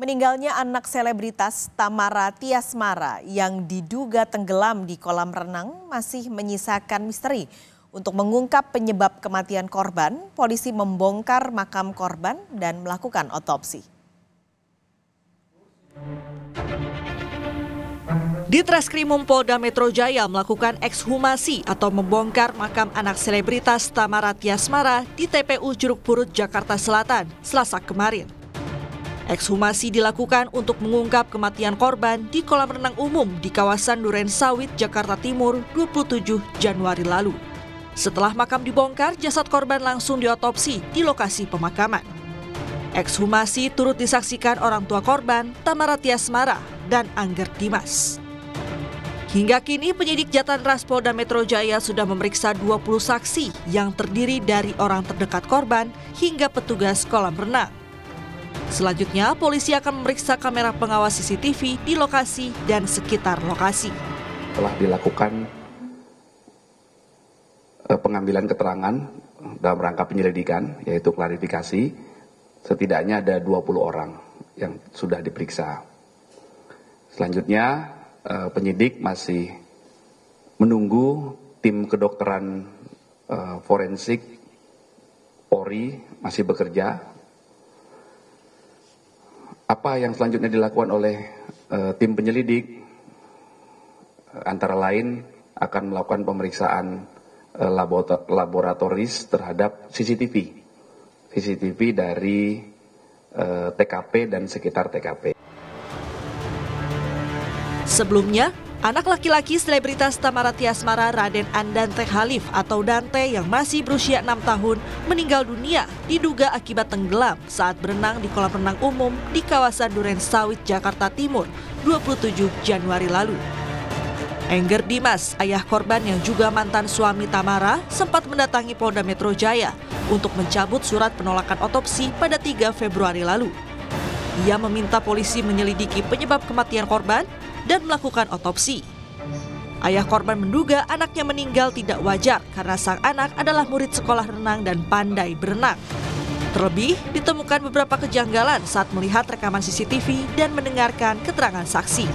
Meninggalnya anak selebritas Tamara Tiasmara yang diduga tenggelam di kolam renang masih menyisakan misteri. Untuk mengungkap penyebab kematian korban, polisi membongkar makam korban dan melakukan otopsi. Di Treskrimum Polda Metro Jaya melakukan ekshumasi atau membongkar makam anak selebritas Tamara Tiasmara di TPU Jeruk Purut, Jakarta Selatan, Selasa kemarin. Ekshumasi dilakukan untuk mengungkap kematian korban di kolam renang umum di kawasan Duren Sawit, Jakarta Timur, 27 Januari lalu. Setelah makam dibongkar, jasad korban langsung diotopsi di lokasi pemakaman. Ekshumasi turut disaksikan orang tua korban, Tamara Tiasmara dan Angger Dimas. Hingga kini penyidik Jatan-Ras Polda Metro Jaya sudah memeriksa 20 saksi yang terdiri dari orang terdekat korban hingga petugas kolam renang. Selanjutnya, polisi akan memeriksa kamera pengawas CCTV di lokasi dan sekitar lokasi. Telah dilakukan pengambilan keterangan dalam rangka penyelidikan, yaitu klarifikasi. Setidaknya ada 20 orang yang sudah diperiksa. Selanjutnya, penyidik masih menunggu tim kedokteran forensik Polri masih bekerja. Apa yang selanjutnya dilakukan oleh tim penyelidik, antara lain akan melakukan pemeriksaan laboratoris terhadap CCTV dari TKP dan sekitar TKP. Sebelumnya, anak laki-laki selebritas Tamara Tiasmara, Raden Andante Khalif atau Dante yang masih berusia 6 tahun meninggal dunia diduga akibat tenggelam saat berenang di kolam renang umum di kawasan Duren Sawit, Jakarta Timur, 27 Januari lalu. Angger Dimas, ayah korban yang juga mantan suami Tamara, sempat mendatangi Polda Metro Jaya untuk mencabut surat penolakan otopsi pada 3 Februari lalu. Ia meminta polisi menyelidiki penyebab kematian korban dan melakukan otopsi. Ayah korban menduga anaknya meninggal tidak wajar karena sang anak adalah murid sekolah renang dan pandai berenang. Terlebih, ditemukan beberapa kejanggalan saat melihat rekaman CCTV dan mendengarkan keterangan saksi.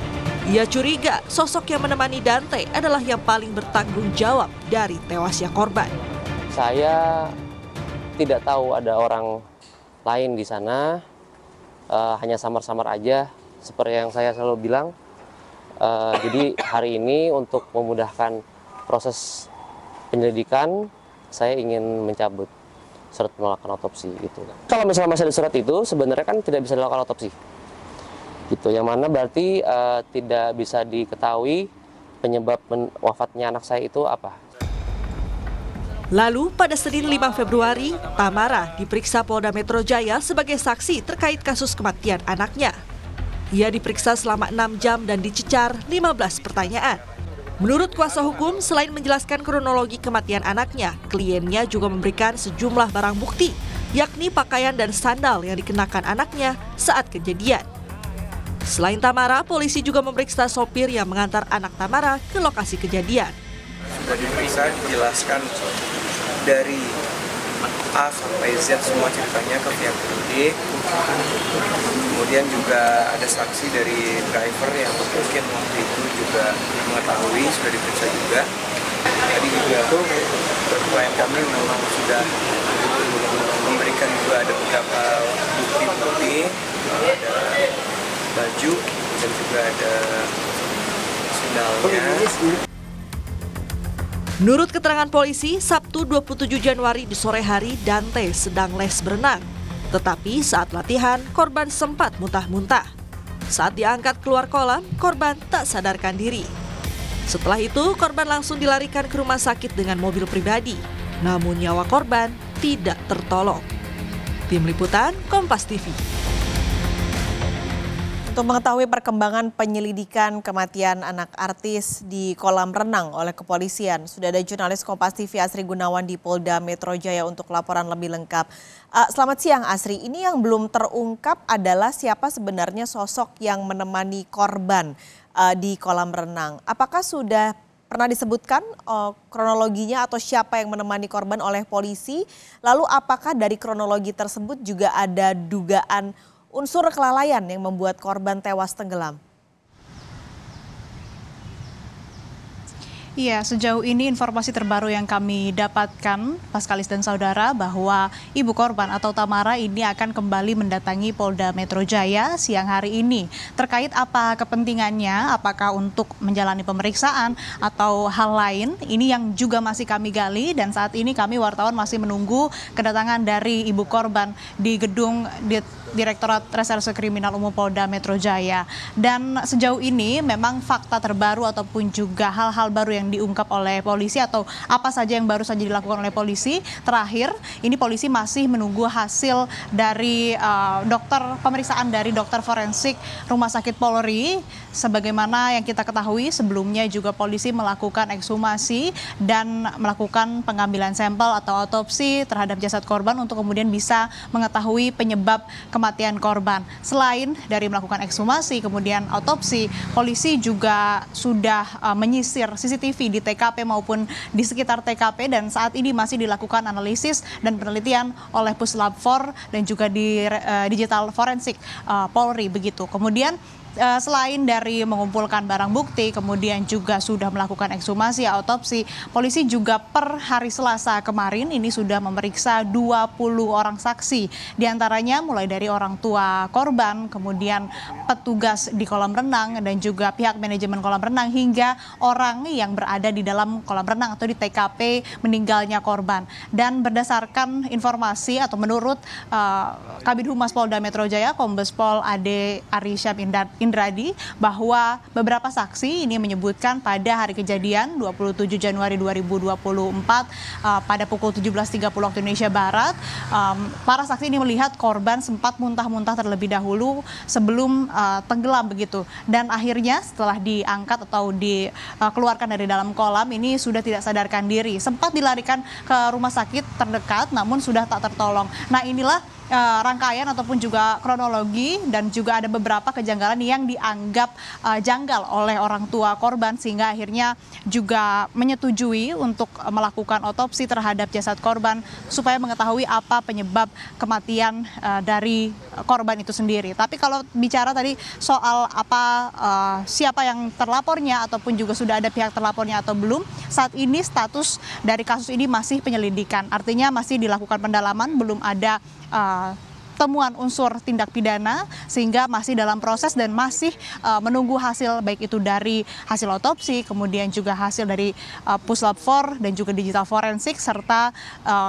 Ia curiga sosok yang menemani Dante adalah yang paling bertanggung jawab dari tewasnya korban. Saya tidak tahu ada orang lain di sana, hanya samar-samar aja seperti yang saya selalu bilang. Jadi hari ini untuk memudahkan proses penyelidikan, saya ingin mencabut surat penolakan otopsi itu. Kalau misalnya masih ada surat itu, sebenarnya kan tidak bisa dilakukan otopsi. Gitu, yang mana berarti tidak bisa diketahui penyebab wafatnya anak saya itu apa. Lalu pada Senin 5 Februari, Tamara diperiksa Polda Metro Jaya sebagai saksi terkait kasus kematian anaknya. Ia diperiksa selama 6 jam dan dicecar 15 pertanyaan. Menurut kuasa hukum, selain menjelaskan kronologi kematian anaknya, kliennya juga memberikan sejumlah barang bukti, yakni pakaian dan sandal yang dikenakan anaknya saat kejadian. Selain Tamara, polisi juga memeriksa sopir yang mengantar anak Tamara ke lokasi kejadian. Sudah diperiksa, dijelaskan dari A sampai Z semua ceritanya ke pihak penyidik. Kemudian juga ada saksi dari driver yang mungkin waktu itu juga mengetahui, sudah diperiksa juga. Tadi juga klien kami memang sudah memberikan juga ada beberapa bukti-bukti, ada baju dan juga ada sandalnya. Menurut keterangan polisi, Sabtu 27 Januari di sore hari Dante sedang les berenang. Tetapi saat latihan, korban sempat muntah-muntah. Saat diangkat keluar kolam, korban tak sadarkan diri. Setelah itu, korban langsung dilarikan ke rumah sakit dengan mobil pribadi. Namun nyawa korban tidak tertolong. Tim Liputan, Kompas TV. Untuk mengetahui perkembangan penyelidikan kematian anak artis di kolam renang oleh kepolisian, sudah ada jurnalis Kompas TV Asri Gunawan di Polda Metro Jaya untuk laporan lebih lengkap. Selamat siang Asri, ini yang belum terungkap adalah siapa sebenarnya sosok yang menemani korban di kolam renang. Apakah sudah pernah disebutkan kronologinya atau siapa yang menemani korban oleh polisi? Lalu apakah dari kronologi tersebut juga ada dugaan unsur kelalaian yang membuat korban tewas tenggelam? Iya, sejauh ini informasi terbaru yang kami dapatkan, Paskalis dan saudara, bahwa ibu korban atau Tamara ini akan kembali mendatangi Polda Metro Jaya siang hari ini. Terkait apa kepentingannya, apakah untuk menjalani pemeriksaan atau hal lain, ini yang juga masih kami gali, dan saat ini kami wartawan masih menunggu kedatangan dari ibu korban di gedung Direktorat Reserse Kriminal Umum Polda Metro Jaya. Dan sejauh ini memang fakta terbaru ataupun juga hal-hal baru yang diungkap oleh polisi atau apa saja yang baru saja dilakukan oleh polisi. Terakhir, ini polisi masih menunggu hasil dari pemeriksaan dari dokter forensik Rumah Sakit Polri. Sebagaimana yang kita ketahui sebelumnya juga polisi melakukan ekshumasi dan melakukan pengambilan sampel atau otopsi terhadap jasad korban untuk kemudian bisa mengetahui penyebab kematian korban. Selain dari melakukan ekshumasi kemudian otopsi, polisi juga sudah menyisir CCTV di TKP maupun di sekitar TKP, dan saat ini masih dilakukan analisis dan penelitian oleh Puslab 4 dan juga di digital forensik Polri begitu. Kemudian selain dari mengumpulkan barang bukti, kemudian juga sudah melakukan ekshumasi, autopsi, polisi juga per hari Selasa kemarin ini sudah memeriksa 20 orang saksi. Di antaranya mulai dari orang tua korban, kemudian petugas di kolam renang, dan juga pihak manajemen kolam renang, hingga orang yang berada di dalam kolam renang atau di TKP meninggalnya korban. Dan berdasarkan informasi atau menurut Kabid Humas Polda Metro Jaya, Kombes Pol Ade Arisyam Indradi, bahwa beberapa saksi ini menyebutkan pada hari kejadian 27 Januari 2024 pada pukul 17.30 waktu Indonesia Barat, para saksi ini melihat korban sempat muntah-muntah terlebih dahulu sebelum tenggelam begitu, dan akhirnya setelah diangkat atau dikeluarkan dari dalam kolam ini sudah tidak sadarkan diri, sempat dilarikan ke rumah sakit terdekat namun sudah tak tertolong. Nah, inilah rangkaian ataupun juga kronologi, dan juga ada beberapa kejanggalan yang dianggap janggal oleh orang tua korban, sehingga akhirnya juga menyetujui untuk melakukan otopsi terhadap jasad korban supaya mengetahui apa penyebab kematian dari korban itu sendiri. Tapi kalau bicara tadi soal siapa yang terlapornya ataupun juga sudah ada pihak terlapornya atau belum, saat ini status dari kasus ini masih penyelidikan, artinya masih dilakukan pendalaman, belum ada temuan unsur tindak pidana, sehingga masih dalam proses dan masih menunggu hasil, baik itu dari hasil otopsi, kemudian juga hasil dari Puslab 4 dan juga digital forensik, serta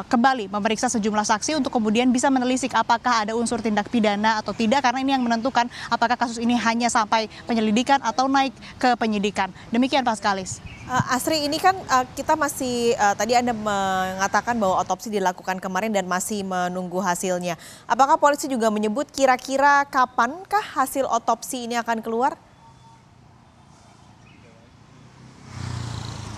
kembali memeriksa sejumlah saksi untuk kemudian bisa menelisik apakah ada unsur tindak pidana atau tidak, karena ini yang menentukan apakah kasus ini hanya sampai penyelidikan atau naik ke penyidikan. Demikian Paskalis. Asri, ini kan kita masih, tadi Anda mengatakan bahwa otopsi dilakukan kemarin dan masih menunggu hasilnya. Apakah polisi juga menyebut kira-kira kapankah hasil otopsi ini akan keluar?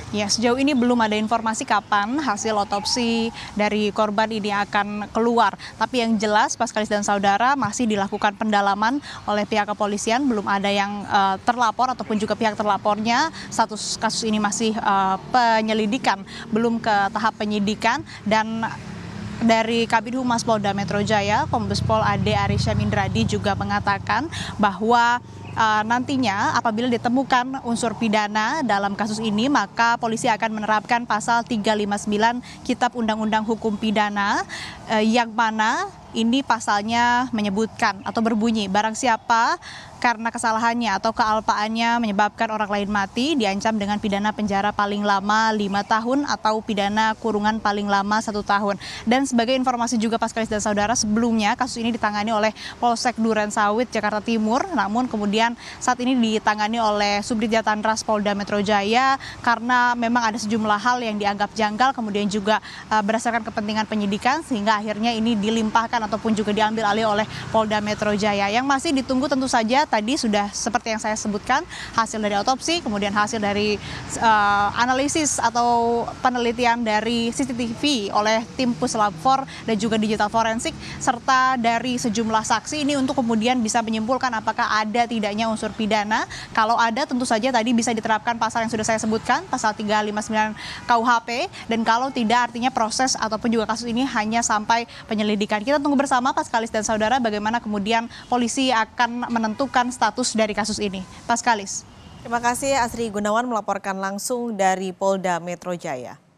Ya, sejauh ini belum ada informasi kapan hasil otopsi dari korban ini akan keluar. Tapi yang jelas, Paskalis dan saudara, masih dilakukan pendalaman oleh pihak kepolisian. Belum ada yang terlapor ataupun juga pihak terlapornya. Status kasus ini masih penyelidikan, belum ke tahap penyidikan. Dan dari Kabid Humas Polda Metro Jaya, Kombes Pol Ade Arisyam Indradi juga mengatakan bahwa nantinya apabila ditemukan unsur pidana dalam kasus ini, maka polisi akan menerapkan pasal 359 Kitab Undang-Undang Hukum Pidana, yang mana ini pasalnya menyebutkan atau berbunyi, barang siapa karena kesalahannya atau kealpaannya menyebabkan orang lain mati diancam dengan pidana penjara paling lama 5 tahun atau pidana kurungan paling lama 1 tahun. Dan sebagai informasi juga Paskalis dan saudara, sebelumnya kasus ini ditangani oleh Polsek Durensawit Jakarta Timur, namun kemudian saat ini ditangani oleh Subdit Jatanras Polda Metro Jaya karena memang ada sejumlah hal yang dianggap janggal, kemudian juga berdasarkan kepentingan penyidikan, sehingga akhirnya ini dilimpahkan ataupun juga diambil alih oleh Polda Metro Jaya. Yang masih ditunggu tentu saja tadi sudah seperti yang saya sebutkan, hasil dari otopsi, kemudian hasil dari analisis atau penelitian dari CCTV oleh tim Puslab 4 dan juga digital forensik, serta dari sejumlah saksi ini untuk kemudian bisa menyimpulkan apakah ada tidak tidaknya unsur pidana. Kalau ada tentu saja tadi bisa diterapkan pasal yang sudah saya sebutkan, pasal 359 KUHP, dan kalau tidak artinya proses ataupun juga kasus ini hanya sampai penyelidikan. Kita tunggu bersama Paskalis dan saudara bagaimana kemudian polisi akan menentukan status dari kasus ini. Paskalis. Terima kasih Asri Gunawan melaporkan langsung dari Polda Metro Jaya.